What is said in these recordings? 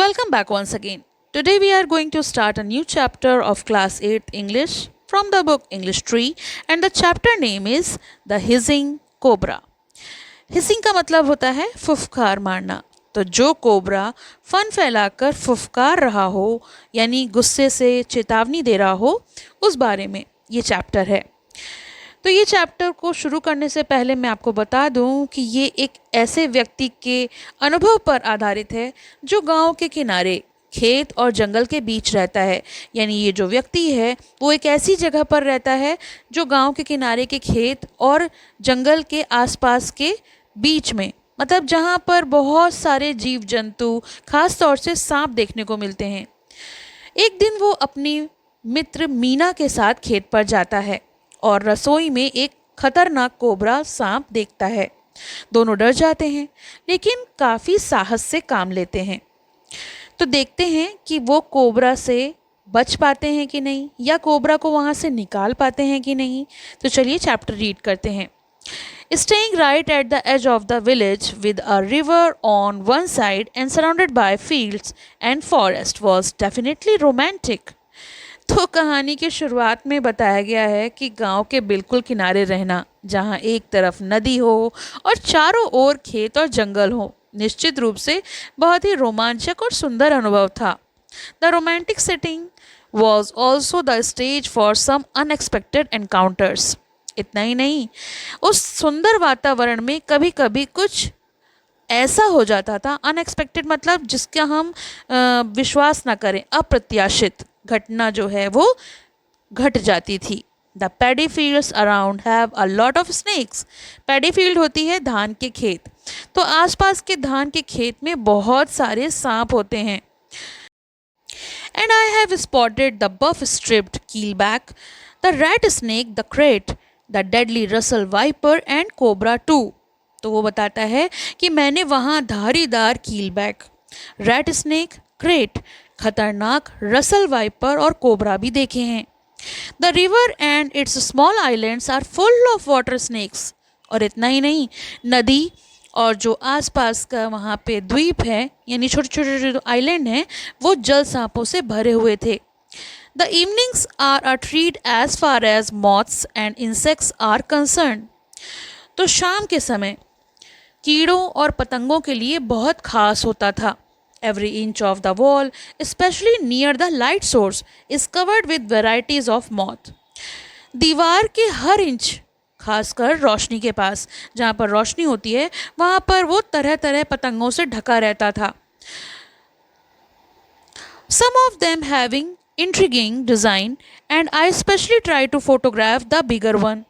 Welcome back once again. Today we are going to start a new chapter of class 8th English from the book English Tree, and the chapter name is The Hissing Cobra. Hissing का मतलब होता है फुफकार मारना। तो जो cobra fun फैलाकर फुफकार रहा हो यानी गुस्से से चेतावनी दे रहा हो, उस बारे में ये चैप्टर है। तो ये चैप्टर को शुरू करने से पहले मैं आपको बता दूं कि ये एक ऐसे व्यक्ति के अनुभव पर आधारित है जो गांव के किनारे खेत और जंगल के बीच रहता है। यानी ये जो व्यक्ति है वो एक ऐसी जगह पर रहता है जो गांव के किनारे के खेत और जंगल के आसपास के बीच में, मतलब जहाँ पर बहुत सारे जीव जंतु, खास तौर से सांप देखने को मिलते हैं। एक दिन वो अपनी मित्र मीना के साथ खेत पर जाता है और रसोई में एक खतरनाक कोबरा सांप देखता है। दोनों डर जाते हैं लेकिन काफ़ी साहस से काम लेते हैं। तो देखते हैं कि वो कोबरा से बच पाते हैं कि नहीं, या कोबरा को वहाँ से निकाल पाते हैं कि नहीं। तो चलिए चैप्टर रीड करते हैं। Staying right at the edge of the village with a river on one side and surrounded by fields and forest was definitely romantic. तो कहानी की शुरुआत में बताया गया है कि गांव के बिल्कुल किनारे रहना, जहां एक तरफ नदी हो और चारों ओर खेत और जंगल हो, निश्चित रूप से बहुत ही रोमांचक और सुंदर अनुभव था। The romantic setting was also the stage for some unexpected encounters. इतना ही नहीं, उस सुंदर वातावरण में कभी कभी कुछ ऐसा हो जाता था, अनएक्सपेक्टेड मतलब जिसका हम विश्वास ना करें, अप्रत्याशित घटना जो है वो घट जाती थी। The paddy fields around have a lot of snakes. Paddy field होती है धान के खेत, तो आसपास के धान के खेत में बहुत सारे सांप होते हैं। And I have spotted the buff striped keelback, the red snake, the krait, the deadly Russell viper and cobra too. तो वो बताता है कि मैंने वहाँ धारीदार कीलबैक, रेड स्नेक, क्रेट, खतरनाक रसल वाइपर और कोबरा भी देखे हैं। The river and its small islands are full of water snakes. और इतना ही नहीं, नदी और जो आसपास का वहाँ पे द्वीप है यानी छोटे छोटे जो आइलैंड हैं वो जल सांपों से भरे हुए थे। The evenings are a treat as far as moths and insects are concerned. तो शाम के समय कीड़ों और पतंगों के लिए बहुत खास होता था। Every inch of the wall, especially near the light source, is covered with varieties of moth. दीवार के हर इंच, खासकर रोशनी के पास जहाँ पर रोशनी होती है वहाँ पर वो तरह तरह पतंगों से ढका रहता था। Some of them having intriguing design and I especially try to photograph the bigger one.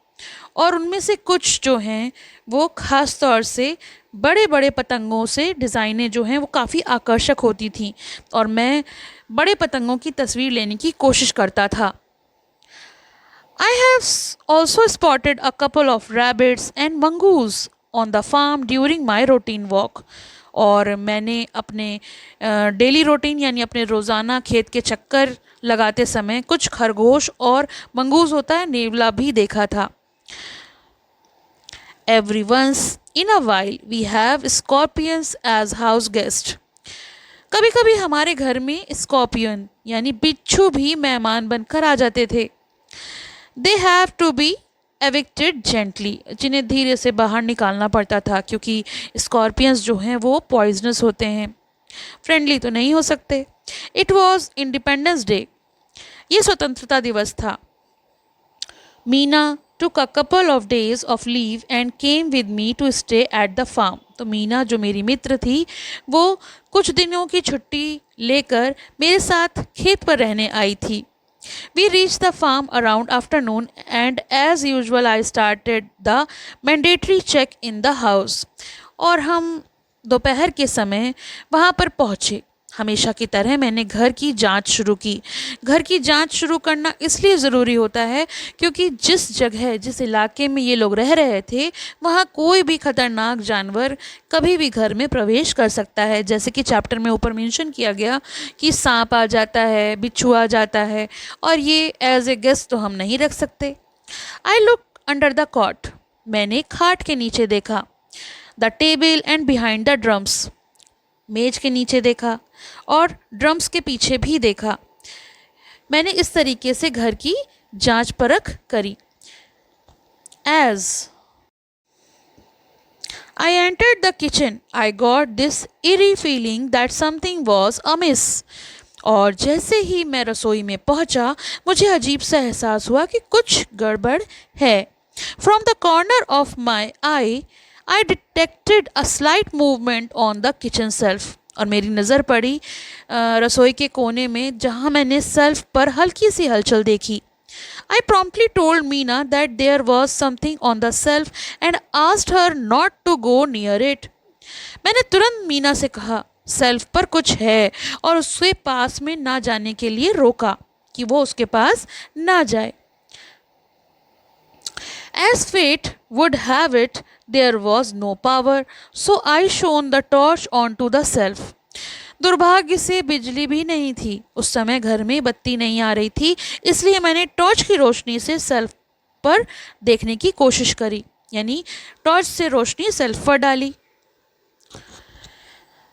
और उनमें से कुछ जो हैं वो ख़ास तौर से बड़े बड़े पतंगों से डिज़ाइनें जो हैं वो काफ़ी आकर्षक होती थीं और मैं बड़े पतंगों की तस्वीर लेने की कोशिश करता था। I have also spotted a couple of rabbits and mongoose on the farm during my routine walk. और मैंने अपने डेली रूटीन यानी अपने रोज़ाना खेत के चक्कर लगाते समय कुछ खरगोश और मंगूस होता है नेवला भी देखा था। Every once in a while we have scorpions as house guest. कभी कभी हमारे घर में स्कॉर्पियन यानी बिच्छू भी मेहमान बनकर आ जाते थे। They have to be evicted gently, जिन्हें धीरे से बाहर निकालना पड़ता था क्योंकि स्कॉर्पियंस जो हैं वो पॉइजनस होते हैं, फ्रेंडली तो नहीं हो सकते। इट वॉज इंडिपेंडेंस डे, ये स्वतंत्रता दिवस था। Meena took a couple of days of leave and came with me to stay at the farm. तो मीना जो मेरी मित्र थी वो कुछ दिनों की छुट्टी लेकर मेरे साथ खेत पर रहने आई थी। We reached the farm around afternoon and as usual I started the mandatory check in the house. और हम दोपहर के समय वहाँ पर पहुँचे। हमेशा की तरह मैंने घर की जांच शुरू की। घर की जांच शुरू करना इसलिए ज़रूरी होता है क्योंकि जिस जगह, जिस इलाके में ये लोग रह रहे थे वहाँ कोई भी खतरनाक जानवर कभी भी घर में प्रवेश कर सकता है। जैसे कि चैप्टर में ऊपर मेंशन किया गया कि सांप आ जाता है, बिच्छू आ जाता है, और ये एज ए गेस्ट तो हम नहीं रख सकते। I look under the cot, मैंने खाट के नीचे देखा। The table and behind the drums, मेज के नीचे देखा और ड्रम्स के पीछे भी देखा। मैंने इस तरीके से घर की जांच परख करी। As I entered the kitchen, I got this eerie feeling that something was amiss. और जैसे ही मैं रसोई में पहुंचा, मुझे अजीब सा एहसास हुआ कि कुछ गड़बड़ है। From the corner of my eye, I detected a slight movement on the kitchen shelf. और मेरी नज़र पड़ी रसोई के कोने में, जहाँ मैंने सेल्फ पर हल्की सी हलचल देखी। I promptly told Meena that there was something on the shelf and asked her not to go near it. मैंने तुरंत मीना से कहा सेल्फ पर कुछ है और उसके पास में ना जाने के लिए रोका कि वो उसके पास ना जाए। As fate would have it, there was no power, so I shone the torch onto the shelf. दुर्भाग्य से बिजली भी नहीं थी। उस समय घर में बत्ती नहीं आ रही थी, इसलिए मैंने टॉर्च की रोशनी से सेल्फ पर देखने की कोशिश करी, यानी टॉर्च से रोशनी सेल्फ पर डाली।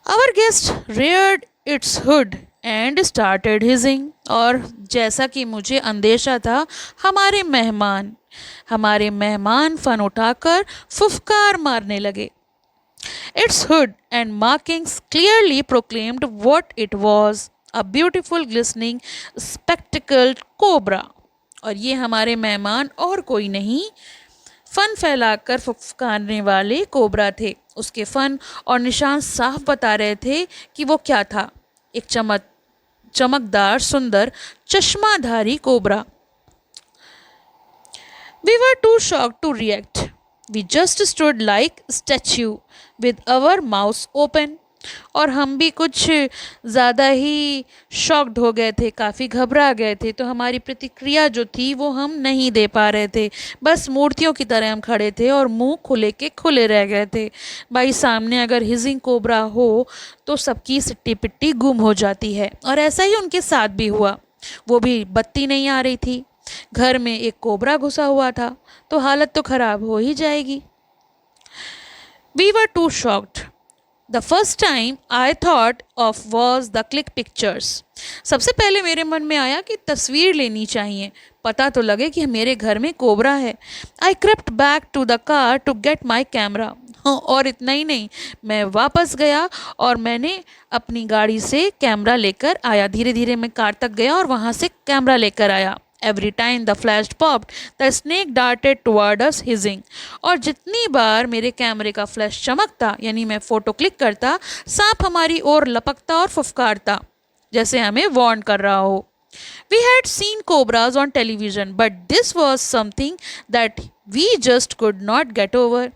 Our guest reared its hood and started hissing. और जैसा कि मुझे अंदेशा था, हमारे मेहमान फन उठाकर फुफकार मारने लगे। Its hood and markings clearly proclaimed what it was, a beautiful glistening spectacled cobra. और ये हमारे मेहमान और कोई नहीं, फन फैलाकर फुफकारने वाले कोबरा थे। उसके फन और निशान साफ बता रहे थे कि वो क्या था, एक चमकदार सुंदर चश्माधारी cobra. We were too shocked to react. We just stood like statue with our mouths open. और हम भी कुछ ज़्यादा ही शॉक्ड हो गए थे, काफ़ी घबरा गए थे, तो हमारी प्रतिक्रिया जो थी वो हम नहीं दे पा रहे थे। बस मूर्तियों की तरह हम खड़े थे और मुंह खुले के खुले रह गए थे। भाई सामने अगर हिजिंग कोबरा हो तो सबकी सिट्टी पिट्टी गुम हो जाती है, और ऐसा ही उनके साथ भी हुआ। वो भी बत्ती नहीं आ रही थी, घर में एक कोबरा घुसा हुआ था, तो हालत तो ख़राब हो ही जाएगी। We were too shocked. The first time I thought of was the click pictures. सबसे पहले मेरे मन में आया कि तस्वीर लेनी चाहिए, पता तो लगे कि मेरे घर में कोबरा है। I crept back to the car to get my camera. और इतना ही नहीं, मैं वापस गया और मैंने अपनी गाड़ी से कैमरा लेकर आया। धीरे धीरे मैं कार तक गया और वहाँ से कैमरा लेकर आया। Every time the flash popped, the snake darted toward us hissing. और जितनी बार मेरे कैमरे का फ्लैश चमकता, यानी मैं फ़ोटो क्लिक करता, सांप हमारी ओर लपकता और फुफकारता, जैसे हमें वार्न कर रहा हो। We had seen cobras on television, but this was something that we just could not get over.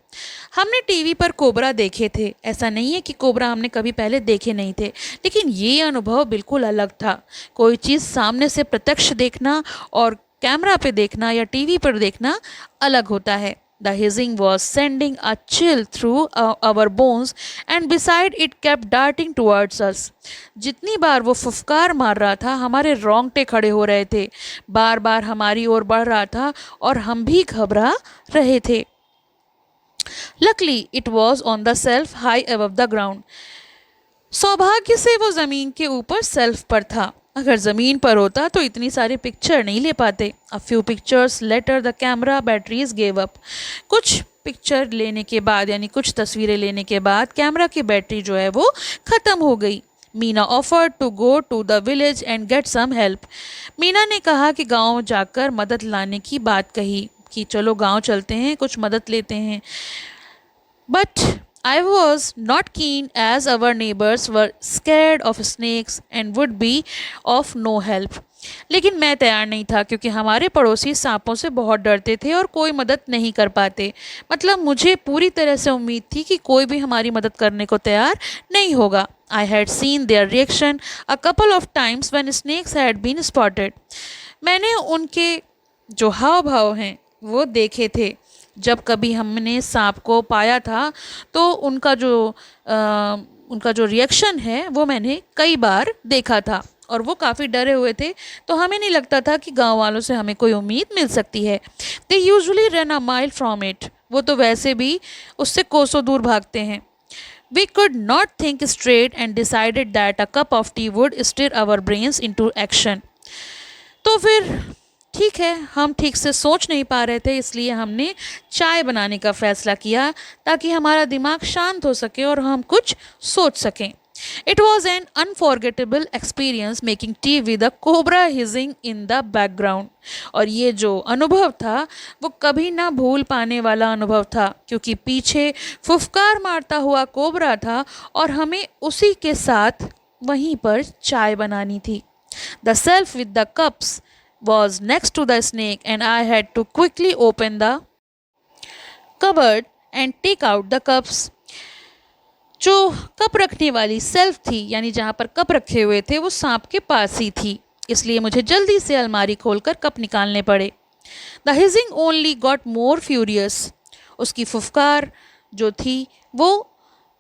हमने टीवी पर कोबरा देखे थे, ऐसा नहीं है कि कोबरा हमने कभी पहले देखे नहीं थे, लेकिन ये अनुभव बिल्कुल अलग था। कोई चीज़ सामने से प्रत्यक्ष देखना और कैमरा पे देखना या टीवी पर देखना अलग होता है। The hissing was sending a chill through our bones, and beside it kept darting towards us. जितनी बार वो फुफकार मार रहा था, हमारे रोंगटे खड़े हो रहे थे, बार बार हमारी ओर बढ़ रहा था और हम भी घबरा रहे थे। Luckily, it was on the shelf high above the ground. सौभाग्य से वो ज़मीन के ऊपर सेल्फ पर था। अगर ज़मीन पर होता तो इतनी सारी पिक्चर नहीं ले पाते। A few pictures later the camera batteries gave up. कुछ पिक्चर लेने के बाद, यानी कुछ तस्वीरें लेने के बाद, कैमरा की बैटरी जो है वो ख़त्म हो गई। Meena offered to go to the village and get some help. Meena ने कहा कि गांव जाकर मदद लाने की बात कही कि चलो गांव चलते हैं, कुछ मदद लेते हैं. But I was not keen as our neighbors were scared of snakes and would be of no help. लेकिन मैं तैयार नहीं था क्योंकि हमारे पड़ोसी सांपों से बहुत डरते थे और कोई मदद नहीं कर पाते. मतलब मुझे पूरी तरह से उम्मीद थी कि कोई भी हमारी मदद करने को तैयार नहीं होगा. I had seen their reaction a couple of times when snakes had been spotted. मैंने उनके जो हाव भाव हैं वो देखे थे. जब कभी हमने सांप को पाया था तो उनका जो रिएक्शन है वो मैंने कई बार देखा था और वो काफ़ी डरे हुए थे. तो हमें नहीं लगता था कि गांव वालों से हमें कोई उम्मीद मिल सकती है. They usually run a mile from it. वो तो वैसे भी उससे कोसों दूर भागते हैं. We could not think straight and decided that a cup of tea would stir our brains into action. तो फिर ठीक है, हम ठीक से सोच नहीं पा रहे थे, इसलिए हमने चाय बनाने का फैसला किया ताकि हमारा दिमाग शांत हो सके और हम कुछ सोच सकें. It was an unforgettable experience making tea with a cobra hissing in the background. और ये जो अनुभव था वो कभी ना भूल पाने वाला अनुभव था, क्योंकि पीछे फुफकार मारता हुआ कोबरा था और हमें उसी के साथ वहीं पर चाय बनानी थी. The shelf with the cups was next to the snake and I had to quickly open the cupboard and take out the cups. जो कप रखने वाली सेल्फ थी, यानी जहाँ पर कप रखे हुए थे, वो सांप के पास ही थी, इसलिए मुझे जल्दी से अलमारी खोलकर कप निकालने पड़े. The hissing only got more furious. उसकी फुफकार जो थी वो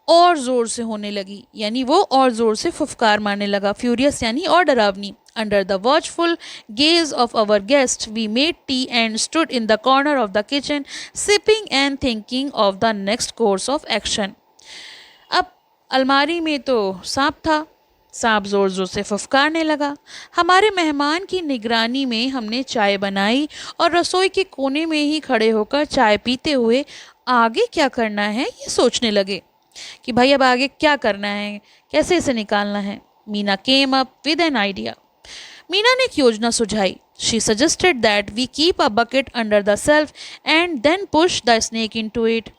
और ज़ोर से होने लगी, यानी वो और ज़ोर से फुफकार मारने लगा. फ्यूरियस यानी और डरावनी. Under the watchful gaze of our guest we made tea and stood in the corner of the kitchen sipping and thinking of the next course of action. अब अलमारी में तो सांप था. सांप ज़ोर ज़ोर से फुफकारने लगा. हमारे मेहमान की निगरानी में हमने चाय बनाई और रसोई के कोने में ही खड़े होकर चाय पीते हुए आगे क्या करना है ये सोचने लगे कि भाई अब आगे क्या करना है, कैसे इसे निकालना है. Meena came up with an idea. Meena ने एक योजना सुझाई. She suggested that we keep a bucket under the shelf and then push the snake into it.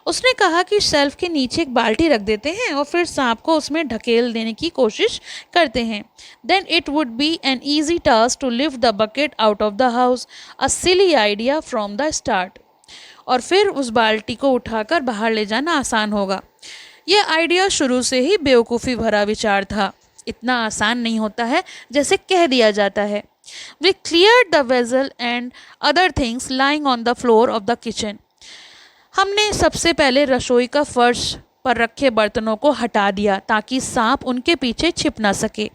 उसने कहा कि शेल्फ के नीचे एक बाल्टी रख देते हैं और फिर सांप को उसमें ढकेल देने की कोशिश करते हैं. Then it would be an easy task to lift the bucket out of the house. A silly idea from the start. और फिर उस बाल्टी को उठाकर बाहर ले जाना आसान होगा. यह आइडिया शुरू से ही बेवकूफ़ी भरा विचार था. इतना आसान नहीं होता है जैसे कह दिया जाता है. We cleared the vessel and other things lying on the floor of the kitchen. हमने सबसे पहले रसोई का फर्श पर रखे बर्तनों को हटा दिया ताकि सांप उनके पीछे छिप ना सके.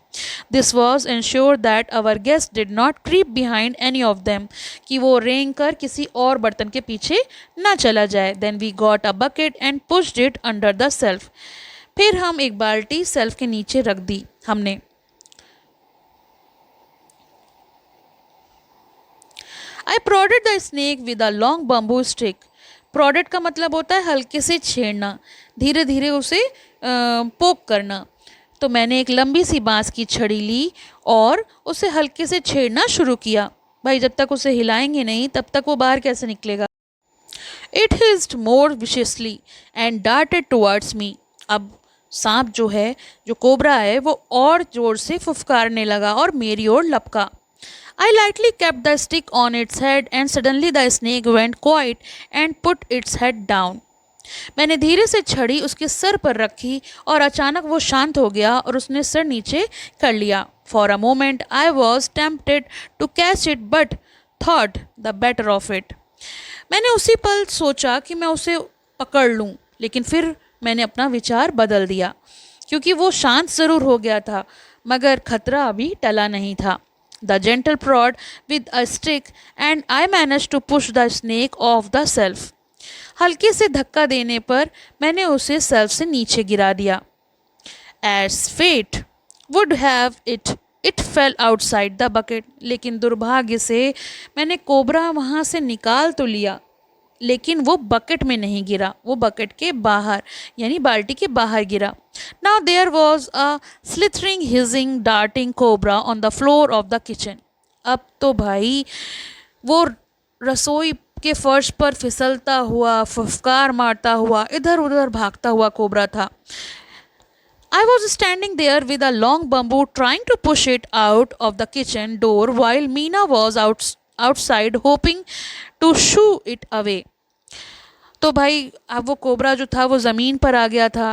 This was ensure that our guest did not creep behind any of them, कि वो रेंग कर किसी और बर्तन के पीछे ना चला जाए. Then we got a bucket and pushed it under the shelf. फिर हम एक बाल्टी सेल्फ के नीचे रख दी. हमने I prodded the snake with a long bamboo stick. Prodded का मतलब होता है हल्के से छेड़ना, धीरे धीरे उसे पोक करना. तो मैंने एक लंबी सी बांस की छड़ी ली और उसे हल्के से छेड़ना शुरू किया. भाई जब तक उसे हिलाएंगे नहीं तब तक वो बाहर कैसे निकलेगा. It hissed more viciously and darted towards me. अब सांप जो है, जो कोबरा है, वो और जोर से फुफकारने लगा और मेरी ओर लपका. I lightly kept the stick on its head and suddenly the snake went quiet and put its head down. मैंने धीरे से छड़ी उसके सर पर रखी और अचानक वो शांत हो गया और उसने सर नीचे कर लिया. For a moment I was tempted to catch it but thought the better of it. मैंने उसी पल सोचा कि मैं उसे पकड़ लूँ, लेकिन फिर मैंने अपना विचार बदल दिया, क्योंकि वो शांत ज़रूर हो गया था मगर खतरा अभी टला नहीं था. The gentle prod with a stick and I managed to push the snake off the shelf. हल्के से धक्का देने पर मैंने उसे सेल्फ से नीचे गिरा दिया. As fate would have it, it fell outside the bucket. लेकिन दुर्भाग्य से मैंने कोबरा वहाँ से निकाल तो लिया, लेकिन वो बकेट में नहीं गिरा, वो बकेट के बाहर यानी बाल्टी के बाहर गिरा. Now there was a slithering, hissing, darting cobra on the floor of the kitchen. अब तो भाई वो रसोई के फर्श पर फिसलता हुआ, फुफकार मारता हुआ, इधर उधर भागता हुआ कोबरा था. I was standing there with a long bamboo trying to push it out of the kitchen door while Meena was outside hoping to shoo it away. तो भाई अब वो कोबरा जो था वो ज़मीन पर आ गया था.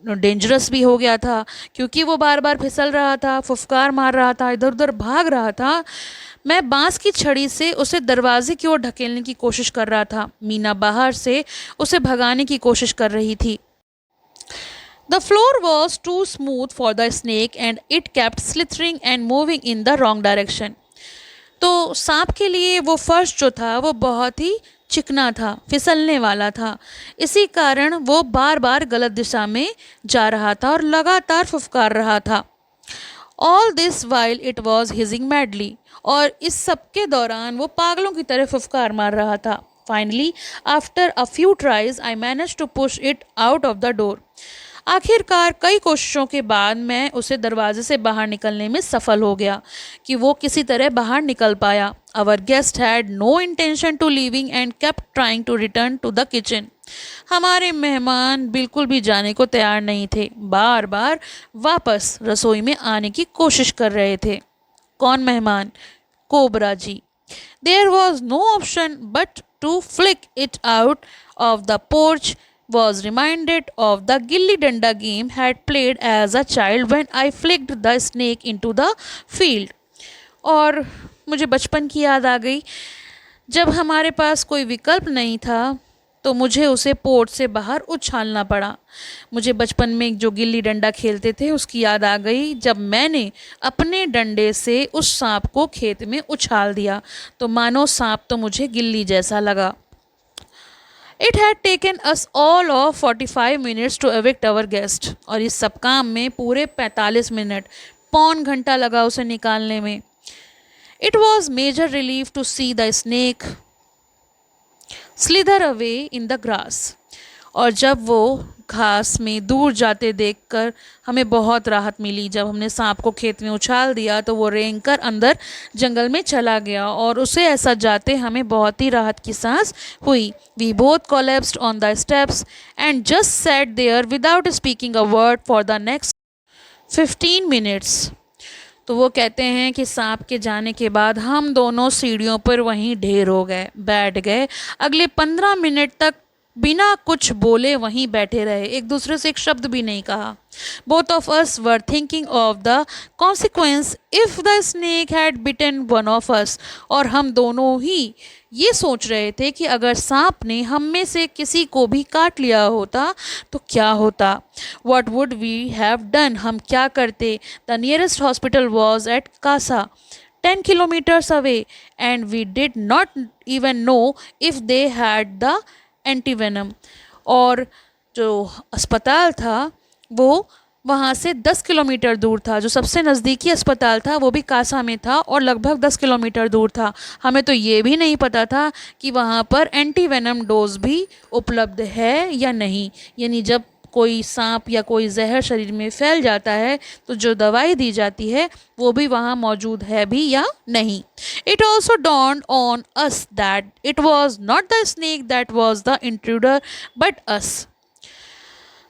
डेंजरस भी हो गया था क्योंकि वो बार बार फिसल रहा था, फुफकार मार रहा था, इधर उधर भाग रहा था. मैं बांस की छड़ी से उसे दरवाजे की ओर ढकेलने की कोशिश कर रहा था. मीना बाहर से उसे भगाने की कोशिश कर रही थी. The floor was too smooth for the snake and it kept slithering and moving in the wrong direction. तो सांप के लिए वो फर्श जो था वो बहुत ही चिकना था, फिसलने वाला था। इसी कारण वो बार बार गलत दिशा में जा रहा था और लगातार फुफकार रहा था। All this while it was hissing madly, और इस सब के दौरान वो पागलों की तरह फुफकार मार रहा था। Finally after a few tries I manage to push it out of the door. आखिरकार कई कोशिशों के बाद मैं उसे दरवाजे से बाहर निकलने में सफल हो गया कि वो किसी तरह बाहर निकल पाया। Our guest had no intention to leaving and kept trying to return to the kitchen. हमारे मेहमान बिल्कुल भी जाने को तैयार नहीं थे, बार बार वापस रसोई में आने की कोशिश कर रहे थे। कौन मेहमान? कोबरा जी। There was no option but to flick it out of the porch. Was reminded of the gilli danda game had played as a child when I flicked the snake into the field. और मुझे बचपन की याद आ गई, जब हमारे पास कोई विकल्प नहीं था तो मुझे उसे पोर्च से बाहर उछालना पड़ा। मुझे बचपन में जो गिल्ली डंडा खेलते थे उसकी याद आ गई, जब मैंने अपने डंडे से उस सांप को खेत में उछाल दिया तो मानो सांप तो मुझे गिल्ली जैसा लगा। It had taken us all of 45 minutes to evict our guest, और इस सब काम में पूरे 45 मिनट, पौन घंटा लगा उसे निकालने में। It was major relief to see the snake slither away in the grass, और जब वो घास में दूर जाते देखकर हमें बहुत राहत मिली। जब हमने सांप को खेत में उछाल दिया तो वो रेंगकर अंदर जंगल में चला गया, और उसे ऐसा जाते हमें बहुत ही राहत की सांस हुई। We both collapsed on the steps and just sat there without speaking a word for the next 15 minutes. तो वो कहते हैं कि सांप के जाने के बाद हम दोनों सीढ़ियों पर वहीं ढेर हो गए, बैठ गए। अगले 15 मिनट तक बिना कुछ बोले वहीं बैठे रहे, एक दूसरे से एक शब्द भी नहीं कहा। Both of us were thinking of the consequence if the snake had bitten one of us, और हम दोनों ही ये सोच रहे थे कि अगर सांप ने हम में से किसी को भी काट लिया होता तो क्या होता। What would we have done, हम क्या करते। The nearest hospital was at Kasa 10 kilometers away and we did not even know if they had the antivenom, और जो अस्पताल था वो वहाँ से 10 किलोमीटर दूर था। जो सबसे नज़दीकी अस्पताल था वो भी कासा में था और लगभग 10 किलोमीटर दूर था। हमें तो ये भी नहीं पता था कि वहाँ पर एंटीवेनम डोज भी उपलब्ध है या नहीं, यानी जब कोई सांप या कोई जहर शरीर में फैल जाता है तो जो दवाई दी जाती है वो भी वहाँ मौजूद है भी या नहीं। It also dawned on us that it was not the snake that was the intruder but us.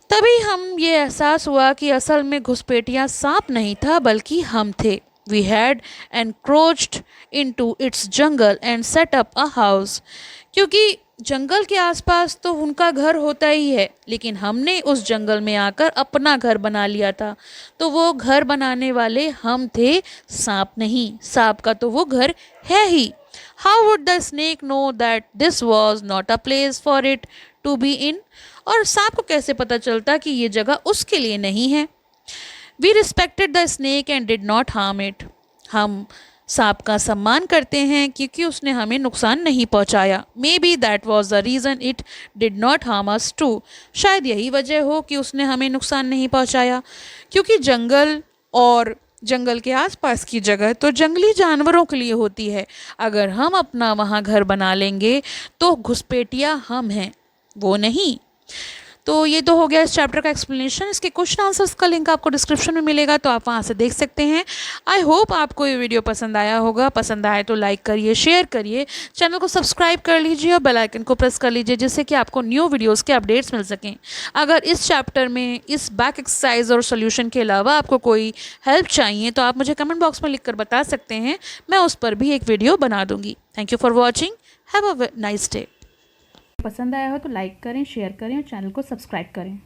तभी हम ये एहसास हुआ कि असल में घुसपैठिया सांप नहीं था बल्कि हम थे। We had encroached into its jungle and set up a house, क्योंकि जंगल के आसपास तो उनका घर होता ही है, लेकिन हमने उस जंगल में आकर अपना घर बना लिया था। तो वो घर बनाने वाले हम थे, सांप नहीं। सांप का तो वो घर है ही। How would the snake know that this was not a place for it to be in, और सांप को कैसे पता चलता कि ये जगह उसके लिए नहीं है। We respected the snake and did not harm it, हम सांप का सम्मान करते हैं क्योंकि उसने हमें नुकसान नहीं पहुंचाया। Maybe that was the reason it did not harm us too, शायद यही वजह हो कि उसने हमें नुकसान नहीं पहुंचाया, क्योंकि जंगल और जंगल के आसपास की जगह तो जंगली जानवरों के लिए होती है। अगर हम अपना वहाँ घर बना लेंगे तो घुसपैठिया हम हैं, वो नहीं। तो ये तो हो गया इस चैप्टर का एक्सप्लेनेशन। इसके क्वेश्चन आंसर्स का लिंक आपको डिस्क्रिप्शन में मिलेगा, तो आप वहाँ से देख सकते हैं। आई होप आपको ये वीडियो पसंद आया होगा। पसंद आए तो लाइक करिए, शेयर करिए, चैनल को सब्सक्राइब कर लीजिए और बेल आइकन को प्रेस कर लीजिए, जिससे कि आपको न्यू वीडियोस के अपडेट्स मिल सकें। अगर इस चैप्टर में इस बैक एक्सरसाइज और सोल्यूशन के अलावा आपको कोई हेल्प चाहिए तो आप मुझे कमेंट बॉक्स में लिख कर बता सकते हैं, मैं उस पर भी एक वीडियो बना दूँगी। Thank you for watching, have a nice day. पसंद आया हो तो लाइक करें, शेयर करें और चैनल को सब्सक्राइब करें।